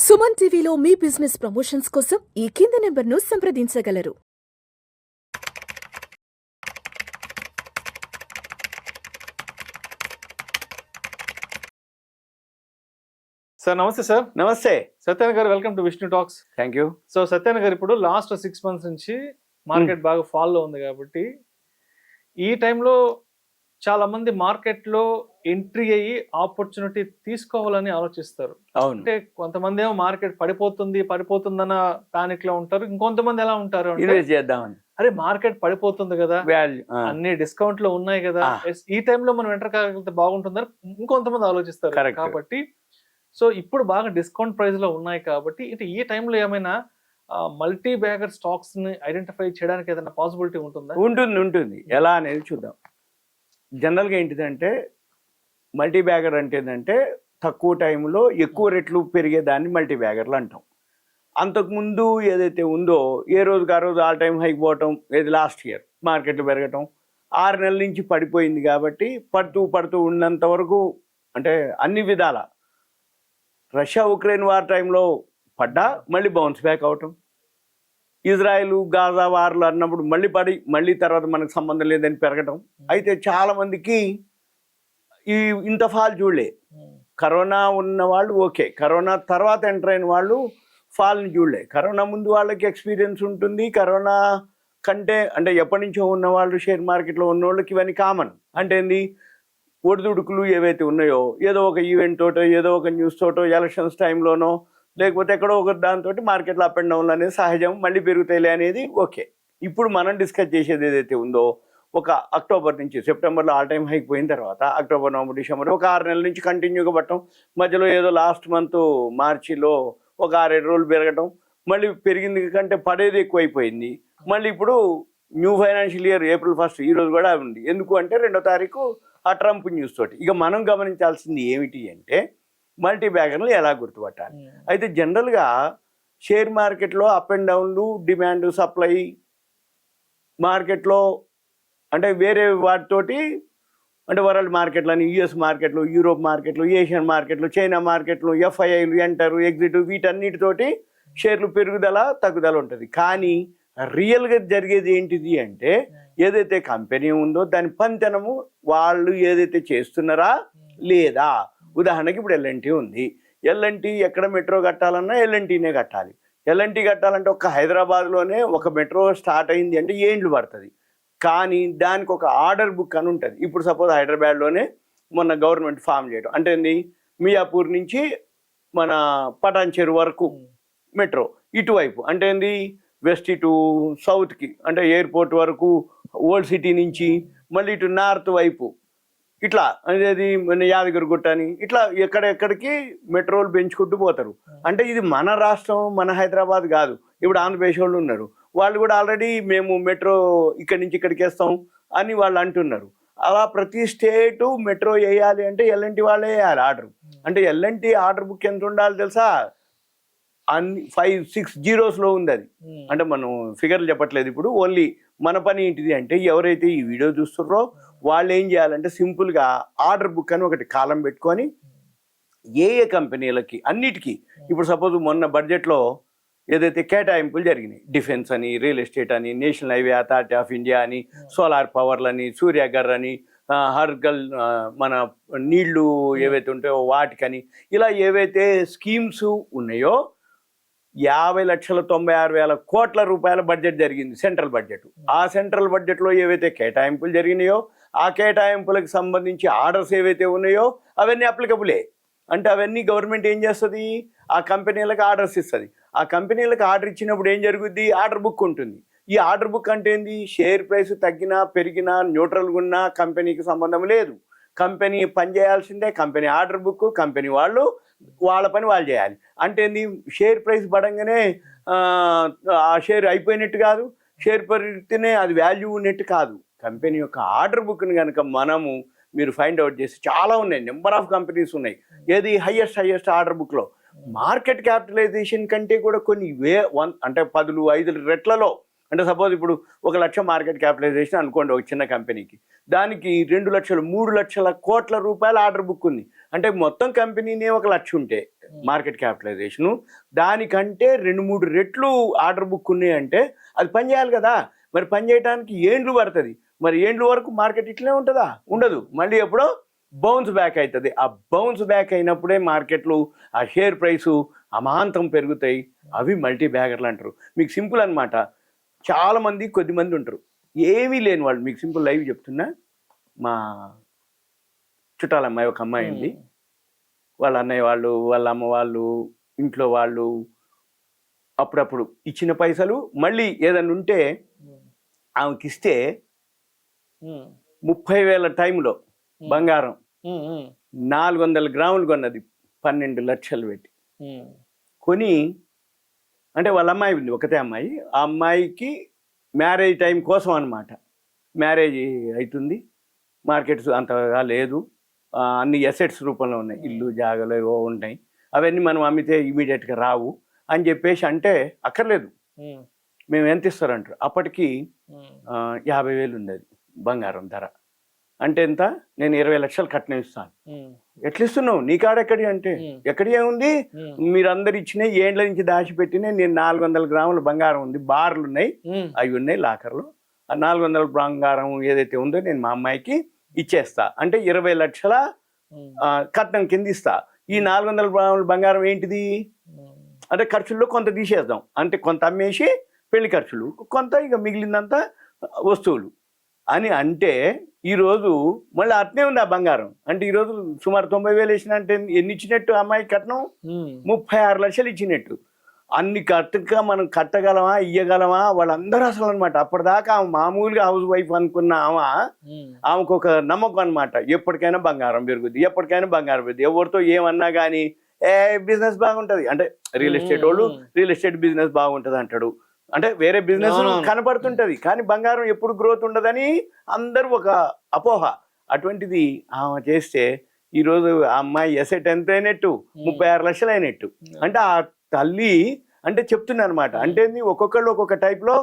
సుమన్ టీవీలో మీ business promotions కోసం ఈ కింది నెంబర్ను సంప్రదించగలరు. సార్ నమస్తే సార్. నమస్తే. సత్యనారాయణ గారు, welcome to Vishnu talks. Thank you. So Satyanarayana గారు, ఇప్పుడు లాస్ట్ 6 months నుంచి మార్కెట్ బాగా ఫాల్లో ఉంది కాబట్టి ఈ టైంలో చాలా మంది మార్కెట్ లో ఎంట్రీ అయ్యి ఆపర్చునిటీ తీసుకోవాలని ఆలోచిస్తారు. అవును. అంటే కొంతమంది ఏమో మార్కెట్ పడిపోతుందన్న పానిక్ లో ఉంటారు. ఇంకొంతమంది ఎలా ఉంటారు అంటే, ఇన్వెస్ట్ చేద్దామని, అరే మార్కెట్ పడిపోతుంది కదా, వాల్యూ అన్ని డిస్కౌంట్ లో ఉన్నాయి కదా, ఈ టైంలో మనం ఎంటర్ కాగలిగితే బాగుంటుందని ఇంకొంతమంది ఆలోచిస్తారు. Correct. కాబట్టి సో ఇప్పుడు బాగా డిస్కౌంట్ ప్రైస్ లో ఉన్నాయి కాబట్టి అంటే ఈ టైంలో ఏమైనా మల్టీ బ్యాగర్ స్టాక్స్ ని ఐడెంటిఫై చేయడానికి ఏదైనా పాసిబిలిటీ ఉంటుందా? ఉంటుంది. ఎలా అనేది చూద్దాం. జనరల్గా ఏంటిదంటే మల్టీ బ్యాగర్ అంటే ఏంటంటే తక్కువ టైంలో ఎక్కువ రెట్లు పెరిగేదాన్ని మల్టీ బ్యాగర్లు అంటాం. అంతకుముందు ఏదైతే ఉందో ఏ రోజుకి ఆ రోజు ఆల్ టైమ్ హైక్ పోవటం, ఏది లాస్ట్ ఇయర్ మార్కెట్లు పెరగటం 6 నెలల నుంచి పడిపోయింది కాబట్టి పడుతూ ఉన్నంత వరకు అంటే అన్ని విధాల రష్యా ఉక్రెయిన్ వార్ టైంలో పడ్డా మళ్ళీ బౌన్స్ బ్యాక్ అవటం, ఇజ్రాయెల్ గాజా వార్లు అన్నప్పుడు మళ్ళీ పడి మళ్ళీ తర్వాత మనకు సంబంధం లేదని పెరగటం. అయితే చాలామందికి ఇంత ఫాల్ చూడలే. కరోనా ఉన్న వాళ్ళు ఓకే, కరోనా తర్వాత ఎంటర్ అయిన వాళ్ళు ఫాల్ని చూడలే. కరోనా ముందు వాళ్ళకి ఎక్స్పీరియన్స్ ఉంటుంది. కరోనా కంటే అంటే ఎప్పటి నుంచో ఉన్న వాళ్ళు షేర్ మార్కెట్లో ఉన్న వాళ్ళకి ఇవన్నీ కామన్. అంటే ఏంది, ఒడిదుడుకులు ఏవైతే ఉన్నాయో ఏదో ఒక ఈవెంట్ తోటో ఏదో ఒక న్యూస్ తోటో ఎలక్షన్స్ టైంలోనో లేకపోతే ఎక్కడో ఒక దాంతో మార్కెట్లో అప్ అండ్ డౌన్లు అనేది సహజం, మళ్ళీ పెరుగుతాయిలే అనేది ఓకే. ఇప్పుడు మనం డిస్కస్ చేసేది ఏదైతే ఉందో ఒక అక్టోబర్ నుంచి సెప్టెంబర్లో ఆల్ టైమ్ హైక్ పోయిన తర్వాత అక్టోబర్, నవంబర్, డిసెంబర్ ఒక 6 నెలల నుంచి కంటిన్యూగా పట్టడం, మధ్యలో ఏదో లాస్ట్ మంత్ మార్చిలో ఒక 6-7 రోజులు పెరగటం, మళ్ళీ పెరిగింది కంటే పడేది ఎక్కువైపోయింది. మళ్ళీ ఇప్పుడు న్యూ ఫైనాన్షియల్ ఇయర్ April 1 ఈ రోజు కూడా ఉంది. ఎందుకు అంటే 2వ తారీఖు ఆ ట్రంప్ న్యూస్ తోటి. ఇక మనం గమనించాల్సింది ఏమిటి అంటే మల్టీ బ్యాగర్లు ఎలా గుర్తుపట్టాలి. అయితే జనరల్గా షేర్ మార్కెట్లో అప్ అండ్ డౌన్లు, డిమాండ్ సప్లై మార్కెట్లో అంటే వేరే వాటితోటి అంటే వరల్డ్ మార్కెట్లని, యుఎస్ మార్కెట్లు, యూరోప్ మార్కెట్లు, ఏషియన్ మార్కెట్లు, చైనా మార్కెట్లు, ఎఫ్ఐఐలు, ఎంటర్, ఎగ్జిట్ వీటన్నిటితోటి షేర్లు పెరుగుదల తగ్గుదల ఉంటుంది. కానీ రియల్గా జరిగేది ఏంటిది అంటే ఏదైతే కంపెనీ ఉందో దాని పనితనము వాళ్ళు ఏదైతే చేస్తున్నారా లేదా. ఉదాహరణకి ఇప్పుడు ఎల్ఎన్టీ ఉంది. ఎల్ఎన్టీ ఎక్కడ మెట్రో కట్టాలన్నా ఎల్ఎన్టీనే కట్టాలి. ఎల్ఎన్టీ కట్టాలంటే ఒక హైదరాబాద్లోనే ఒక మెట్రో స్టార్ట్ అయింది అంటే ఏండ్లు పడుతుంది. కానీ దానికి ఒక ఆర్డర్ బుక్ అని ఉంటుంది. ఇప్పుడు సపోజ్ హైదరాబాద్లోనే మొన్న గవర్నమెంట్ ఫామ్ చేయడం అంటే ఏంది, మియాపూర్ నుంచి మన పటాన్ చెరు వరకు మెట్రో ఇటువైపు అంటే ఏంది, వెస్ట్ టు సౌత్కి అంటే ఎయిర్పోర్ట్ వరకు, ఓల్డ్ సిటీ నుంచి మళ్ళీ ఇటు నార్త్ వైపు ఇట్లా అనేది మన యాదగిరిగుట్ట అని ఇట్లా ఎక్కడెక్కడికి మెట్రోలు పెంచుకుంటూ పోతారు. అంటే ఇది మన రాష్ట్రం, మన హైదరాబాద్ కాదు. ఇప్పుడు ఆంధ్రప్రదేశ్ వాళ్ళు ఉన్నారు, వాళ్ళు కూడా ఆల్రెడీ మేము మెట్రో ఇక్కడి నుంచి ఇక్కడికి వేస్తాం అని వాళ్ళు అంటున్నారు. అలా ప్రతి స్టేటు మెట్రో వేయాలి అంటే ఎల్ఎన్టీ వాళ్ళే వేయాలి ఆర్డర్. అంటే ఎల్ఎన్టీ ఆర్డర్ బుక్ ఎంత ఉండాలి తెలుసా, అన్ని 5-6 జీరోస్లో ఉంది అది. అంటే మనం ఫిగర్లు చెప్పట్లేదు ఇప్పుడు, ఓన్లీ మన పని ఏంటిది అంటే ఎవరైతే ఈ వీడియో చూస్తున్నారో వాళ్ళు ఏం చేయాలంటే సింపుల్గా ఆర్డర్ బుక్ అని ఒకటి కాలం పెట్టుకొని ఏ కంపెనీలకి అన్నిటికీ ఇప్పుడు సపోజ్ మొన్న బడ్జెట్లో ఏదైతే కేటాయింపులు జరిగినాయి, డిఫెన్స్ అని, రియల్ ఎస్టేట్ అని, national highway authority of India అని, సోలార్ పవర్లని, సూర్యగర్ అని, హర్గల్ మన నీళ్లు ఏవైతే ఉంటాయో వాటికని, ఇలా ఏవైతే స్కీమ్స్ ఉన్నాయో 50,96,000 కోట్ల రూపాయల బడ్జెట్ జరిగింది సెంట్రల్ బడ్జెట్. ఆ సెంట్రల్ బడ్జెట్లో ఏవైతే కేటాయింపులు జరిగినాయో ఆ కేటాయింపులకు సంబంధించి ఆర్డర్స్ ఏవైతే ఉన్నాయో అవన్నీ అప్లికబులే. అంటే అవన్నీ గవర్నమెంట్ ఏం చేస్తుంది, ఆ కంపెనీలకు ఆర్డర్స్ ఇస్తుంది. ఆ కంపెనీలకు ఆర్డర్ ఇచ్చినప్పుడు ఏం జరుగుద్ది, ఆర్డర్ బుక్ ఉంటుంది. ఈ ఆర్డర్ బుక్ అంటే ఏంది, షేర్ ప్రైస్ తగ్గినా పెరిగినా న్యూట్రల్గా ఉన్నా కంపెనీకి సంబంధం లేదు. కంపెనీ పని చేయాల్సిందే, కంపెనీ ఆర్డర్ బుక్, కంపెనీ వాళ్ళు వాళ్ళ పని వాళ్ళు చేయాలి. అంటే ఏంది, షేర్ ప్రైస్ పడంగానే ఆ షేర్ అయిపోయినట్టు కాదు, షేర్ పెరిగితేనే అది వాల్యూ ఉన్నట్టు కాదు. కంపెనీ యొక్క ఆర్డర్ బుక్ని కనుక మనము మీరు ఫైండ్ అవుట్ చేసి చాలా ఉన్నాయి, నెంబర్ ఆఫ్ కంపెనీస్ ఉన్నాయి. ఏది హైయెస్ట్ ఆర్డర్ బుక్లో మార్కెట్ క్యాపిటలైజేషన్ కంటే కూడా కొన్ని అంటే 10-5 రెట్లలో అంటే సపోజ్ ఇప్పుడు 1 లక్ష మార్కెట్ క్యాపిటలైజేషన్ అనుకోండి ఒక చిన్న కంపెనీకి, దానికి 2 లక్షలు 3 లక్షల కోట్ల రూపాయల ఆర్డర్ బుక్ ఉంది. అంటే మొత్తం కంపెనీనే 1 లక్ష ఉంటే మార్కెట్ క్యాపిటలైజేషను, దానికంటే 2-3 రెట్లు ఆర్డర్ బుక్ ఉన్నాయంటే అది పని చేయాలి కదా. మరి పని చేయడానికి ఏండ్లు పడుతుంది. మరి ఏండ్ల వరకు మార్కెట్ ఇట్లే ఉంటుందా? ఉండదు. మళ్ళీ ఎప్పుడో బౌన్స్ బ్యాక్ అవుతుంది. ఆ బౌన్స్ బ్యాక్ అయినప్పుడే మార్కెట్లు ఆ షేర్ ప్రైసు అమాంతం పెరుగుతాయి. అవి మల్టీ బ్యాగర్లు అంటారు. మీకు సింపుల్ అనమాట. చాలామంది కొద్దిమంది ఉంటారు ఏమీ లేని వాళ్ళు. మీకు సింపుల్ లైవ్ చెప్తున్నా. మా చుట్టాలమ్మాయి ఒక అమ్మాయి ఉంది. వాళ్ళ అన్నయ్య వాళ్ళు, వాళ్ళ అమ్మ వాళ్ళు, ఇంట్లో వాళ్ళు అప్పుడప్పుడు ఇచ్చిన పైసలు మళ్ళీ ఏదైనా ఉంటే ఆమెకి ఇస్తే 30,000 టైంలో బంగారం 400 గ్రాములు కొన్నది 12 లక్షలు పెట్టి కొని. అంటే వాళ్ళ అమ్మాయి ఉంది, ఒకతే అమ్మాయి. ఆ అమ్మాయికి మ్యారేజ్ టైం కోసం అనమాట. మ్యారేజ్ అవుతుంది, మార్కెట్స్ అంతగా లేదు, అన్ని ఎసెట్స్ రూపంలో ఉన్నాయి, ఇల్లు జాగాలు ఏవో ఉంటాయి, అవన్నీ మనం అమ్మితే ఇమీడియట్గా రావు అని చెప్పేసి అంటే అక్కర్లేదు మేము ఎంత ఇస్తారంటారు. అప్పటికి 50,000 ఉంది అది బంగారం ధర. అంటే ఎంత? నేను 20 లక్షలు కట్నం ఇస్తాను. ఎట్లా ఇస్తున్నావు? నీ కాడెక్కడి అంటే ఎక్కడి ఏముంది, మీరందరు ఇచ్చినాయి ఏండ్ల నుంచి దాచిపెట్టినాయి. నేను 400 గ్రాముల బంగారం ఉంది, బార్లు ఉన్నాయి, అవి ఉన్నాయి లాకర్లు. ఆ 400 బంగారం ఏదైతే ఉందో నేను మా అమ్మాయికి ఇచ్చేస్తా. అంటే 20 లక్షల కట్నం కింద ఇస్తా. ఈ 400 గ్రాముల బంగారం ఏంటిది అంటే ఖర్చుల్లో కొంత తీసేద్దాం. అంటే కొంత అమ్మేసి పెళ్లి ఖర్చులు, కొంత ఇక మిగిలిందంతా వస్తువులు అని అంటే ఈరోజు మళ్ళీ అట్నే ఉంది ఆ బంగారం. అంటే ఈరోజు సుమారు 90,000 వేసిన అంటే ఎన్ని ఇచ్చినట్టు అమ్మాయి కట్నం? 36 లక్షలు ఇచ్చినట్టు. అన్ని కట్టక మనం కట్టగలమా, ఇయ్యగలమా? వాళ్ళందరూ అసలు అనమాట. అప్పటిదాకా ఆమె మామూలుగా హౌస్ వైఫ్ అనుకున్న ఆమెకు ఒక నమ్మకం అనమాట. ఎప్పటికైనా బంగారం పెరుగుద్ది, ఎప్పటికైనా బంగారం పెరుగుద్ది. ఎవరితో ఏమన్నా కానీ బిజినెస్ బాగుంటుంది అంటే రియల్ ఎస్టేట్ వాళ్ళు రియల్ ఎస్టేట్ బిజినెస్ బాగుంటుంది అంటాడు. అంటే వేరే బిజినెస్ కనపడుతుంటది కానీ బంగారం ఎప్పుడు గ్రోత్ ఉండదని అందరూ ఒక అపోహ. అటువంటిది ఆమె చేస్తే ఈరోజు ఆ అమ్మాయి ఎసెట్ ఎంత అయినట్టు? 36 లక్షలు అయినట్టు. అంటే ఆ తల్లి అంటే చెప్తున్నా అనమాట. అంటే ఒక్కొక్కళ్ళు ఒక్కొక్క టైప్లో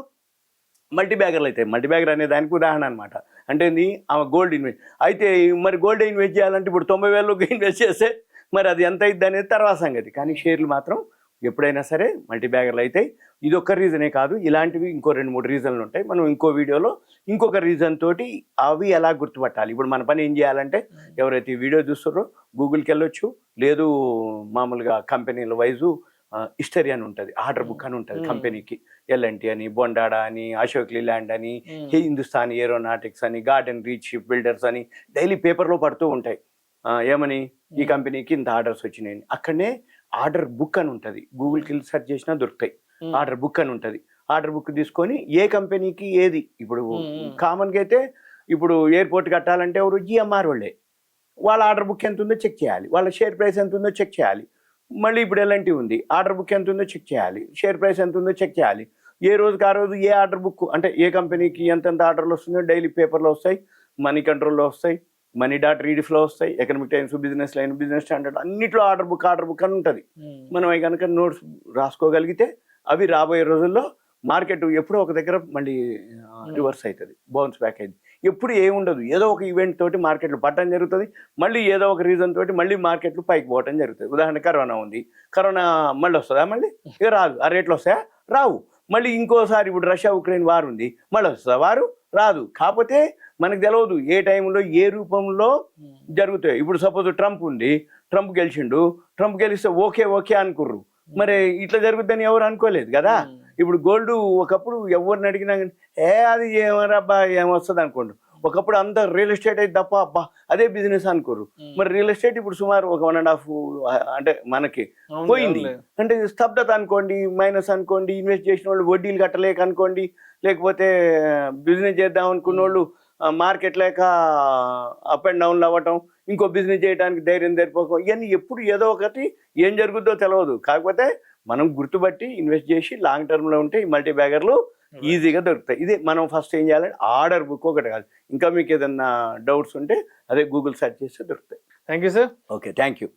మల్టీ బ్యాగర్లు అవుతాయి. మల్టీ బ్యాగర్ అనే దానికి ఉదాహరణ అనమాట. అంటే ఆమె గోల్డ్ ఇన్వెస్ట్ అయితే మరి గోల్డ్ ఇన్వెస్ట్ చేయాలంటే ఇప్పుడు 90,000 ఇన్వెస్ట్ చేస్తే మరి అది ఎంత అవుతుంది అనేది తర్వాత సంగతి. కానీ షేర్లు మాత్రం ఎప్పుడైనా సరే మల్టీ బ్యాగర్లు అవుతాయి. ఇది ఒక్క రీజనే కాదు, ఇలాంటివి ఇంకో 2-3 రీజన్లు ఉంటాయి. మనం ఇంకో వీడియోలో ఇంకొక రీజన్ తోటి అవి ఎలా గుర్తుపట్టాలి. ఇప్పుడు మన పని ఏం చేయాలంటే ఎవరైతే ఈ వీడియో చూస్తారో గూగుల్కి వెళ్ళొచ్చు, లేదు మామూలుగా కంపెనీల వైజు హిస్టరీ అని ఉంటుంది, ఆర్డర్ బుక్ అని ఉంటుంది కంపెనీకి. L&T అని, బొండాడా అని, అశోక్ లీలాండ్ అని, హిందుస్థాన్ ఏరోనాటిక్స్ అని, గార్డెన్ రీచ్ షిప్ బిల్డర్స్ అని డైలీ పేపర్లో పడుతూ ఉంటాయి. ఏమని ఈ కంపెనీకి ఇంత ఆర్డర్స్ వచ్చినాయి. అక్కడనే ఆర్డర్ బుక్ అని ఉంటుంది, గూగుల్కి వెళ్ళి సెర్చ్ చేసినా దొరుకుతాయి. ఆర్డర్ బుక్ అని ఉంటుంది. ఆర్డర్ బుక్ తీసుకొని ఏ కంపెనీకి ఏది, ఇప్పుడు కామన్గా అయితే ఇప్పుడు ఎయిర్పోర్ట్ కట్టాలంటే ఎవరు GMR వాళ్ళే, వాళ్ళ ఆర్డర్ బుక్ ఎంత ఉందో చెక్ చేయాలి, వాళ్ళ షేర్ ప్రైస్ ఎంత ఉందో చెక్ చేయాలి. మళ్ళీ ఇప్పుడు L&T ఉంది, ఆర్డర్ బుక్ ఎంత ఉందో చెక్ చేయాలి, షేర్ ప్రైస్ ఎంత ఉందో చెక్ చేయాలి. ఏ రోజుకి ఆ రోజు ఏ ఆర్డర్ బుక్ అంటే ఏ కంపెనీకి ఎంతెంత ఆర్డర్లు వస్తుందో డైలీ పేపర్లో వస్తాయి, మనీ కంట్రోల్లో వస్తాయి, money.readfలో వస్తాయి, economic times, business line, business standard అన్నిట్లో ఆర్డర్ బుక్ అని ఉంటుంది. మనం అవి కనుక నోట్స్ రాసుకోగలిగితే అవి రాబోయే రోజుల్లో మార్కెట్ ఎప్పుడో ఒక దగ్గర మళ్ళీ రివర్స్ అవుతుంది, బౌన్స్ బ్యాక్ అయింది. ఎప్పుడు ఏముండదు, ఏదో ఒక ఈవెంట్ తోటి మార్కెట్లు పట్టడం జరుగుతుంది, మళ్ళీ ఏదో ఒక రీజన్ తోటి మళ్ళీ మార్కెట్లు పైకి పోవటం జరుగుతుంది. ఉదాహరణ కరోనా ఉంది, కరోనా మళ్ళీ వస్తుందా? మళ్ళీ ఇక రాదు. ఆ రేట్లు వస్తాయా? రావు. మళ్ళీ ఇంకోసారి ఇప్పుడు రష్యా ఉక్రెయిన్ వారు ఉంది, మళ్ళీ వస్తుందా? వారు రాదు. కాకపోతే మనకు తెలియదు ఏ టైంలో ఏ రూపంలో జరుగుతాయి. ఇప్పుడు సపోజ్ ట్రంప్ ఉంది, ట్రంప్ గెలిచిండు, ట్రంప్ గెలిస్తే ఓకే అనుకుర్రు, మరి ఇట్లా జరుగుద్దని ఎవరు అనుకోలేదు కదా. ఇప్పుడు గోల్డ్ ఒకప్పుడు ఎవరిని అడిగినా అది ఏమరాబ్బా ఏమొస్తుంది అనుకోండి. ఒకప్పుడు అంత రియల్ ఎస్టేట్ అయితే తప్ప అబ్బా అదే బిజినెస్ అనుకోరు. మరి రియల్ ఎస్టేట్ ఇప్పుడు సుమారు ఒక 1.5 అంటే మనకి పోయింది. అంటే స్తబ్దత అనుకోండి, మైనస్ అనుకోండి, ఇన్వెస్ట్ చేసిన వాళ్ళు వడ్డీలు కట్టలేక అనుకోండి, లేకపోతే బిజినెస్ చేద్దాం అనుకున్న వాళ్ళు మార్కెట్ లేక అప్ అండ్ డౌన్లు అవ్వటం, ఇంకో బిజినెస్ చేయడానికి ధైర్యం తెరిపోక, ఇవన్నీ ఎప్పుడు ఏదో ఒకటి ఏం జరుగుద్దో తెలియదు. కాకపోతే మనం గుర్తుపట్టి ఇన్వెస్ట్ చేసి లాంగ్ టర్మ్లో ఉంటే ఈ మల్టీ బ్యాగర్లు ఈజీగా దొరుకుతాయి. ఇది మనం ఫస్ట్ ఏం చేయాలంటే ఆర్డర్ బుక్ ఒకటి కాదు. ఇంకా మీకు ఏదన్నా డౌట్స్ ఉంటే అదే గూగుల్ సెర్చ్ చేస్తే దొరుకుతాయి. Thank you sir. Okay, thank you.